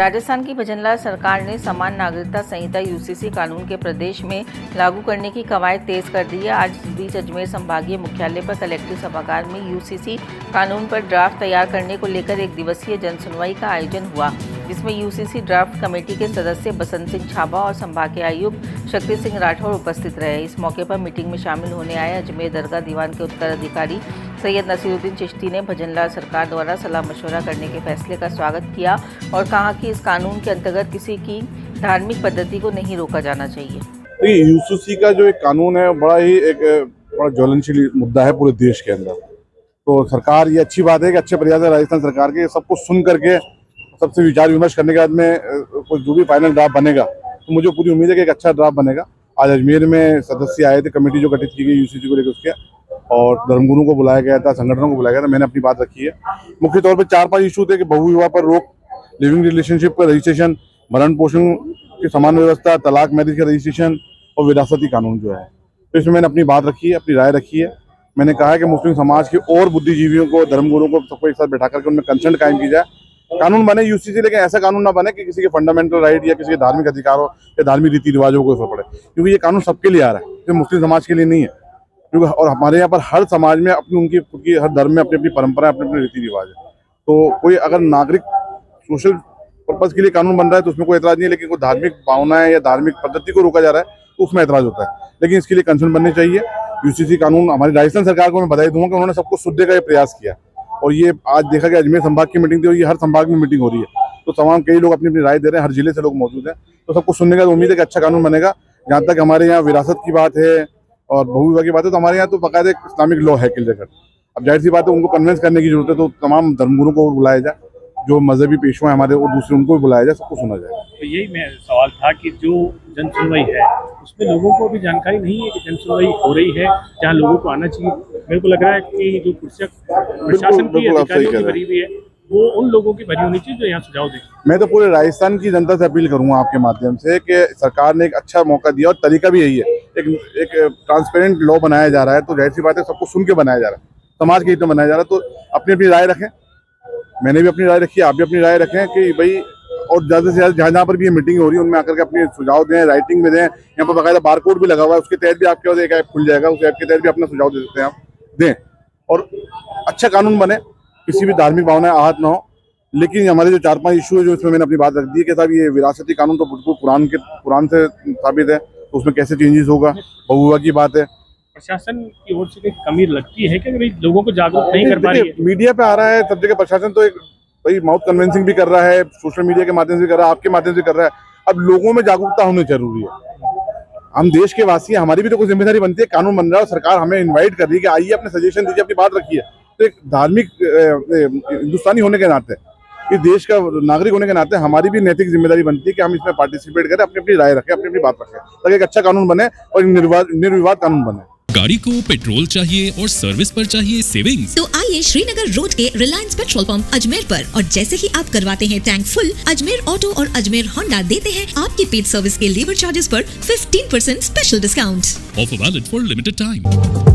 राजस्थान की भजनलाल सरकार ने समान नागरिकता संहिता यूसीसी कानून के प्रदेश में लागू करने की कवायद तेज कर दी है। आज इस बीच अजमेर संभागीय मुख्यालय पर कलेक्टिव सभागार में यूसीसी कानून पर ड्राफ्ट तैयार करने को लेकर एक दिवसीय जनसुनवाई का आयोजन हुआ, जिसमें यूसीसी ड्राफ्ट कमेटी के सदस्य बसंत सिंह छाबा और संभागीय आयुक्त शक्ति सिंह राठौर उपस्थित रहे। इस मौके पर मीटिंग में शामिल होने आए अजमेर दरगाह दीवान के उत्तराधिकारी सैयद नसीरुद्दीन चिश्ती ने भजनलाल सरकार द्वारा सलाह मशवरा करने के फैसले का स्वागत किया और कहा कि इस कानून के अंतर्गत किसी की धार्मिक पद्धति को नहीं रोका जाना चाहिए। यूसीसी का जो एक कानून है बड़ा ज्वलनशील मुद्दा है पूरे देश के अंदर। तो सरकार ये अच्छी बात है कि अच्छे प्रयास है राजस्थान सरकार के, सबको सुन करके सबसे विचार विमर्श करने के बाद में कुछ जो भी फाइनल ड्राफ्ट बनेगा तो मुझे पूरी उम्मीद है कि एक अच्छा ड्राफ्ट बनेगा। आज अजमेर में सदस्य आए थे, कमेटी जो गठित की गई यूसीसी को लेकर उसके, और धर्मगुरुओं को बुलाया गया था, संगठनों को बुलाया गया था। मैंने अपनी बात रखी है। मुख्य तौर पर 4-5 इशू थे कि बहुविवाह पर रोक, लिविंग रिलेशनशिप का रजिस्ट्रेशन, भरण पोषण की समान व्यवस्था, तलाक मैरिज का रजिस्ट्रेशन और विरासती कानून जो है। तो इसमें मैंने अपनी बात रखी है, अपनी राय रखी है। मैंने कहा है कि मुस्लिम समाज के और बुद्धिजीवियों को, धर्मगुरुओं को सबको एक साथ बैठा करके उनमें कंसर्न कायम की जाए। कानून बने यूसीसी, लेकिन ऐसा कानून ना बने कि किसी के फंडामेंटल राइट या किसी के धार्मिक अधिकारों या धार्मिक रीति रिवाजों को असर पड़े, क्योंकि ये कानून सबके लिए आ रहा है, ये मुस्लिम समाज के लिए नहीं है। क्योंकि और हमारे यहाँ पर हर समाज में अपनी उनकी खुद की, हर धर्म में अपनी अपनी परंपरा, अपने अपने रीति रिवाज है। तो कोई अगर नागरिक सोशल पर्पज के लिए कानून बन रहा है तो उसमें कोई एतराज नहीं है, लेकिन कोई धार्मिक भावनाएं या धार्मिक पद्धति को रोका जा रहा है तो उसमें एतराज होता है। लेकिन इसके लिए कंसर्न बनने चाहिए। यूसीसी कानून, हमारी राजस्थान सरकार को मैं बधाई दूंगा कि उन्होंने सबको सुनने का ये प्रयास किया। और ये आज देखा कि अजमेर संभाग की मीटिंग थी और ये हर संभाग में मीटिंग हो रही है, तो तमाम कई लोग अपनी अपनी राय दे रहे हैं, हर जिले से लोग मौजूद हैं। तो सबको सुनने का उम्मीद है कि अच्छा कानून बनेगा। जहाँ तक हमारे यहाँ विरासत की बात है और बहुविवाह की बात है, तो हमारे यहाँ तो बाकायदा इस्लामिक लॉ है क्लियर कट। अब जाहिर सी बात है, उनको कन्विंस करने की जरूरत है, तो तमाम धर्मगुरुओं को बुलाया जाए, जो मजहबी पेशवा हमारे और दूसरे उनको भी बुलाया जाए, सबको सुना जाए। तो यही मेरा सवाल था कि जो जन सुनवाई है उसमें लोगों को अभी जानकारी नहीं है कि जन सुनवाई हो रही है, जहाँ लोगों को आना चाहिए। मेरे को लग रहा है कि जो प्रशासन की अधिकारियों की भरी हुई है वो उन लोगों की भरी होनी चाहिए जो यहाँ सुझाव दें। मैं तो पूरे राजस्थान की जनता से अपील करूंगा आपके माध्यम से कि सरकार ने एक अच्छा मौका दिया और तरीका भी यही है। एक ट्रांसपेरेंट लॉ बनाया जा रहा है, तो जाहिर सी बात है सबको सुन के बनाया जा रहा है, समाज के हित में बनाया जा रहा है। तो अपनी अपनी राय रखें, मैंने भी अपनी राय रखी है, आप भी अपनी राय रखें कि भाई, और ज़्यादा से ज़्यादा जहाँ पर भी ये मीटिंग हो रही है उनमें आकर के अपने सुझाव दें, राइटिंग में दें। यहाँ पर बाकायदा बारकोड भी लगा हुआ है, उसके तहत भी आपके पास एक ऐप खुल जाएगा, उस ऐप के तहत भी अपना सुझाव दे सकते हैं, आप दें। और अच्छा कानून बने, किसी भी धार्मिक भावनाएं आहत ना हो। लेकिन हमारे जो 4-5 इशू है जो इसमें मैंने अपनी बात रख दी है कि साहब ये विरासती कानून तो बिल्कुल पुरान से साबित है, तो उसमें कैसे चेंजेस होगा, बहुविवाह की बात है। प्रशासन की ओर से कमी लगती है कि भाई लोगों को जागरूक नहीं कर पा रही है। मीडिया पे आ रहा है सब जगह, प्रशासन तो एक भाई माउथ कन्विंसिंग भी कर रहा है, सोशल मीडिया के माध्यम से कर रहा है, आपके माध्यम से कर रहा है। अब लोगों में जागरूकता होनी जरूरी है। हम देश के वासी हैं, हमारी भी तो कुछ जिम्मेदारी बनती है। कानून बन रहा है, सरकार हमें इन्वाइट कर रही है कि आइए अपने सजेशन दीजिए, अपनी बात रखिए। तो एक धार्मिक हिंदुस्तानी होने के नाते, इस देश का नागरिक होने के नाते हमारी भी नैतिक जिम्मेदारी बनती है कि हम इसमें पार्टिसिपेट करें, अपनी अपनी राय रखें, अपनी अपनी बात रखें, ताकि एक अच्छा कानून बने और निर्विवाद कानून बने। गाड़ी को पेट्रोल चाहिए और सर्विस पर चाहिए सेविंग्स, तो आइए श्रीनगर रोड के रिलायंस पेट्रोल पंप अजमेर पर, और जैसे ही आप करवाते हैं टैंक फुल, अजमेर ऑटो और अजमेर होंडा देते हैं आपके पेड सर्विस के लेबर चार्जेस पर 15% special discount. Offer valid for limited time.